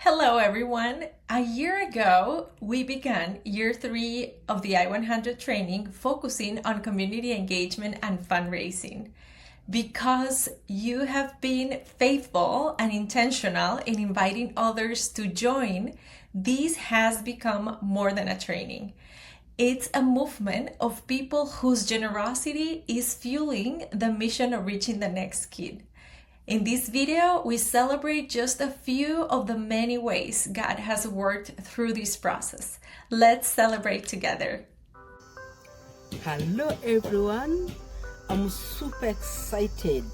Hello, everyone. A year ago, we began year 3 of the i100 training, focusing on community engagement and fundraising. Because you have been faithful and intentional in inviting others to join, this has become more than a training. It's a movement of people whose generosity is fueling the mission of reaching the next kid. In this video, we celebrate just a few of the many ways God has worked through this process. Let's celebrate together. Hello everyone, I'm super excited.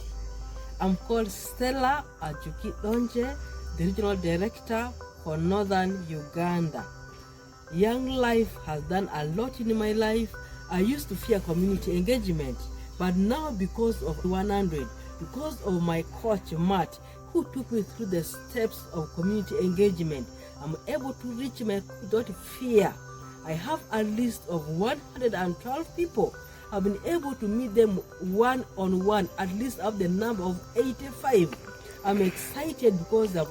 I'm called Stella Ajukidonje, the Regional Director for Northern Uganda. Young Life has done a lot in my life. I used to fear community engagement, but now because of i100, because of my coach Matt, who took me through the steps of community engagement, I'm able to reach my without fear. I have a list of 112 people. I've been able to meet them one-on-one, at least of the number of 85. I'm excited because they're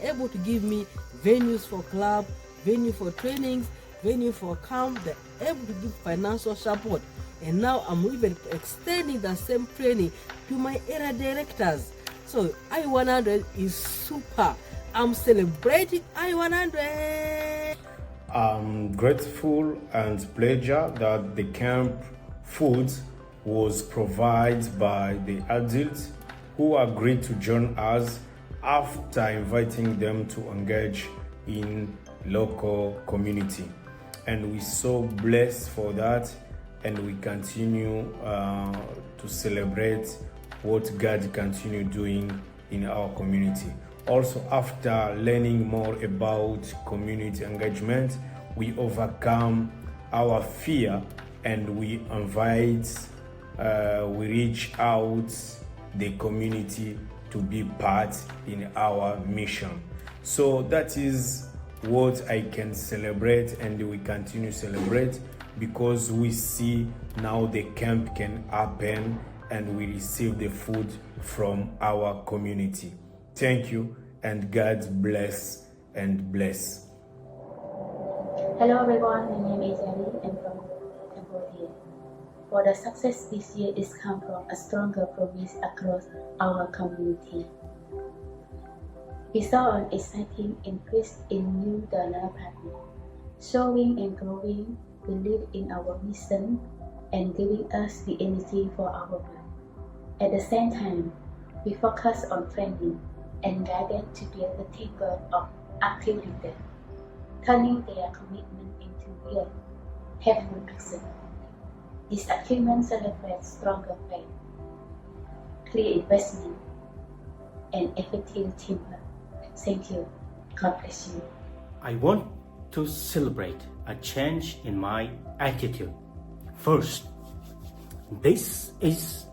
able to give me venues for club, venue for trainings, venue for camp. They're able to give financial support. And now I'm even extending the same training to my area directors. So i100 is super. I'm celebrating i100. I'm grateful and pleasure that the camp food was provided by the adults who agreed to join us after inviting them to engage in local community. And we're so blessed for that, and we continue to celebrate what God continue doing in our community. Also, after learning more about community engagement, we overcome our fear and we reach out the community to be part in our mission. So that is what I can celebrate, and we continue celebrate because we see now the camp can happen and we receive the food from our community. Thank you, and God bless and bless. Hello everyone, my name is Ellie. I'm from Cambodia. For the success this year is come from a stronger promise across our community. We saw an exciting increase in new donor partners, showing and growing belief in our mission and giving us the energy for our work. At the same time, we focus on training and guidance to build the teamwork of active leaders, turning their commitment into real, helpful action. This achievement celebrates stronger faith, clear investment, and effective teamwork. Thank you. God bless you. I want to celebrate a change in my attitude. First, this is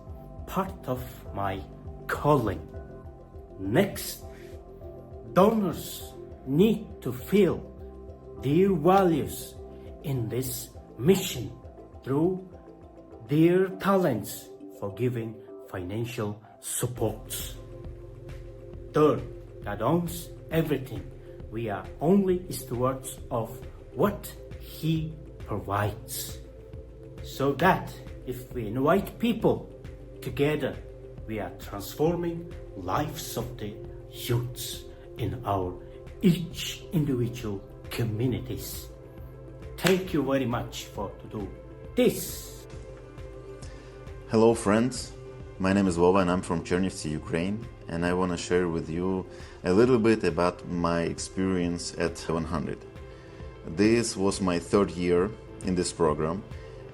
part of my calling. Next, donors need to feel their values in this mission through their talents for giving financial supports. Third, God owns everything. We are only stewards of what He provides. So that if we invite people together, we are transforming lives of the youths in our each individual communities. Thank you very much for to do this. Hello friends, my name is Vova and I'm from Chernivtsi, Ukraine, and I want to share with you a little bit about my experience at i100. This was my third year in this program,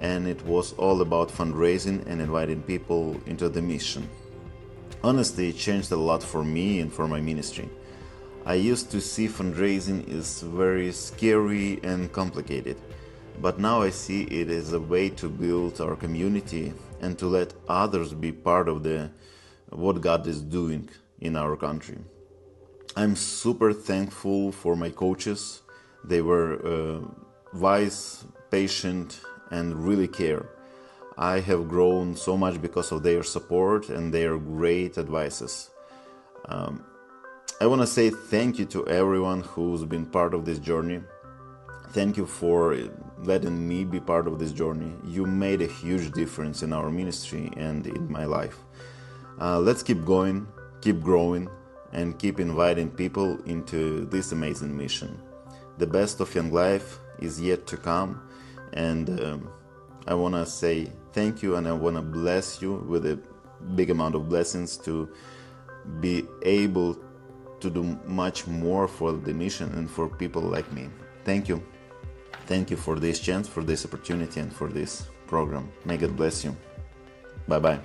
and it was all about fundraising and inviting people into the mission. Honestly, it changed a lot for me and for my ministry. I used to see fundraising is very scary and complicated, but now I see it as a way to build our community and to let others be part of what God is doing in our country. I'm super thankful for my coaches. They were wise, patient, and really care. I have grown so much because of their support and their great advices. I want to say thank you to everyone who's been part of this journey. Thank you for letting me be part of this journey. You made a huge difference in our ministry and in my life. Let's keep going, keep growing, and keep inviting people into this amazing mission. The best of young life is yet to come, and I want to say thank you, and I want to bless you with a big amount of blessings to be able to do much more for the mission and for people like me. Thank you. Thank you for this chance, for this opportunity, and for this program. May God bless you. Bye-bye.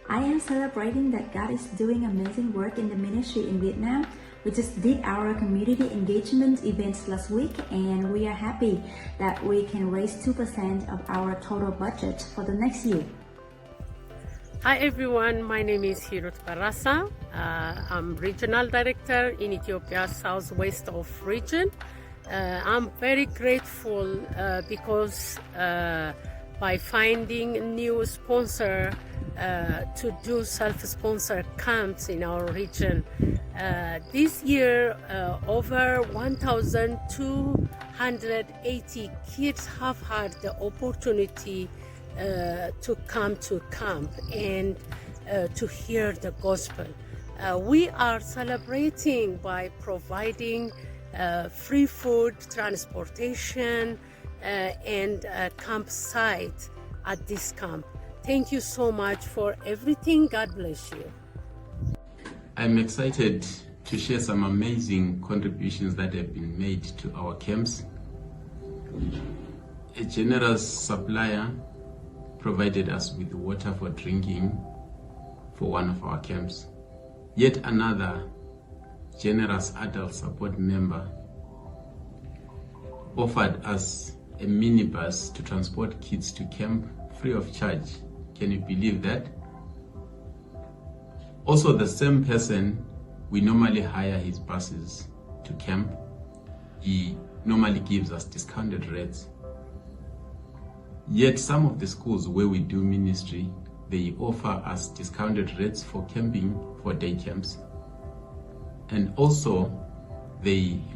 I am celebrating that God is doing amazing work in the ministry in Vietnam. We just did our community engagement events last week, and we are happy that we can raise 2% of our total budget for the next year. Hi everyone, my name is Hirut Barasa. I'm Regional Director in Ethiopia Southwest of region. I'm very grateful because by finding new sponsor to do self-sponsor camps in our region. This year, over 1,280 kids have had the opportunity to come to camp and to hear the gospel. We are celebrating by providing free food, transportation, and a campsite at this camp. Thank you so much for everything. God bless you. I'm excited to share some amazing contributions that have been made to our camps. A generous supplier provided us with water for drinking for one of our camps. Yet another generous adult support member offered us a minibus to transport kids to camp free of charge. Can you believe that? Also, the same person, we normally hire his buses to camp. He normally gives us discounted rates. Yet some of the schools where we do ministry, they offer us discounted rates for camping, for day camps. And also,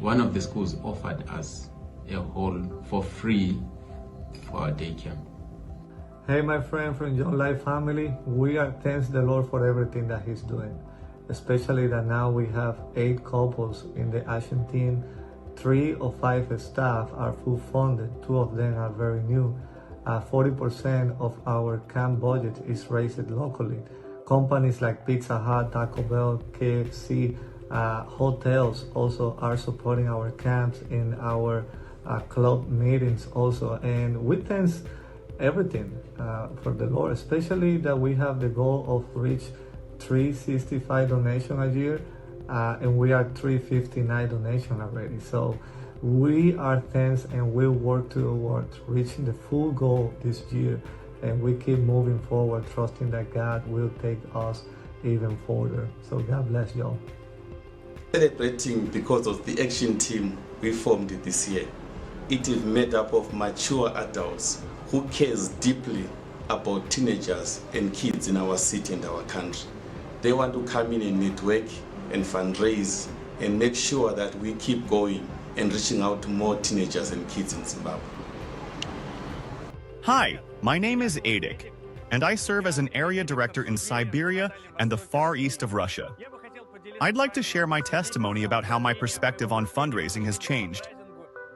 one of the schools offered us a hall for free for our day camp. Hey, my friend from Young Life family, we are thanks the Lord for everything that He's doing, especially that now we have 8 couples in the action team. 3 of 5 staff are full funded, 2 of them are very new. 40% of our camp budget is raised locally. Companies like Pizza Hut, Taco Bell, KFC, hotels also are supporting our camps in our club meetings also. And we thank everything for the Lord, especially that we have the goal of reach 365 donation a year, and we are 359 donation already. So we are thanks and we work towards reaching the full goal this year, and we keep moving forward, trusting that God will take us even further. So God bless y'all. Celebrating because of the action team we formed this year. It is made up of mature adults who cares deeply about teenagers and kids in our city and our country. They want to come in and network and fundraise and make sure that we keep going and reaching out to more teenagers and kids in Zimbabwe. Hi, my name is Adik, and I serve as an area director in Siberia and the far east of Russia. I'd like to share my testimony about how my perspective on fundraising has changed,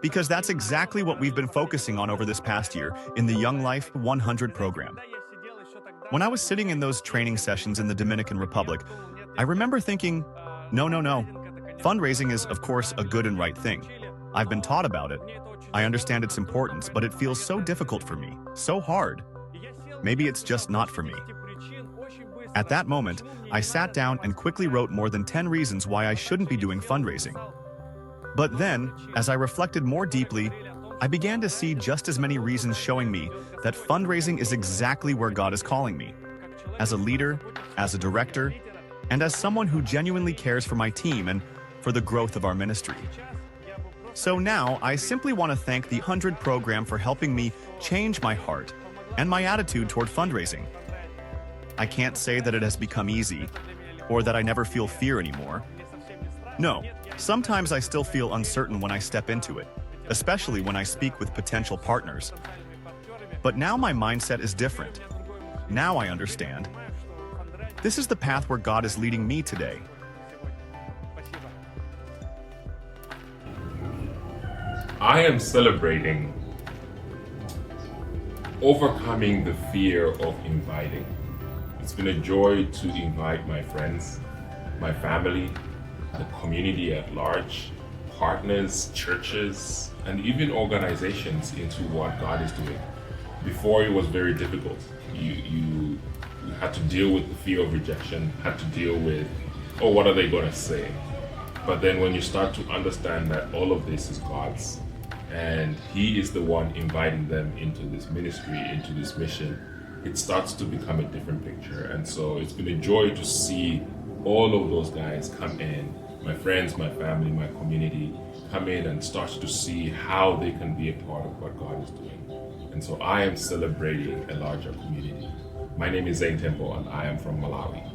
because that's exactly what we've been focusing on over this past year in the Young Life 100 program. When I was sitting in those training sessions in the Dominican Republic, I remember thinking, no. Fundraising is, of course, a good and right thing. I've been taught about it. I understand its importance, but it feels so difficult for me, so hard. Maybe it's just not for me. At that moment, I sat down and quickly wrote more than 10 reasons why I shouldn't be doing fundraising. But then, as I reflected more deeply, I began to see just as many reasons showing me that fundraising is exactly where God is calling me. As a leader, as a director, and as someone who genuinely cares for my team and for the growth of our ministry. So now, I simply want to thank the 100 program for helping me change my heart and my attitude toward fundraising. I can't say that it has become easy, or that I never feel fear anymore, No, sometimes I still feel uncertain when I step into it, especially when I speak with potential partners. But now my mindset is different. Now I understand. This is the path where God is leading me today. I am celebrating overcoming the fear of inviting. It's been a joy to invite my friends, my family, the community at large, partners, churches, and even organizations into what God is doing. Before, it was very difficult. You had to deal with the fear of rejection, had to deal with, oh, what are they going to say? But then when you start to understand that all of this is God's, and He is the one inviting them into this ministry, into this mission, it starts to become a different picture. And so it's been a joy to see all of those guys come in, my friends, my family, my community, come in and start to see how they can be a part of what God is doing. And so I am celebrating a larger community. My name is Zane Temple and I am from Malawi.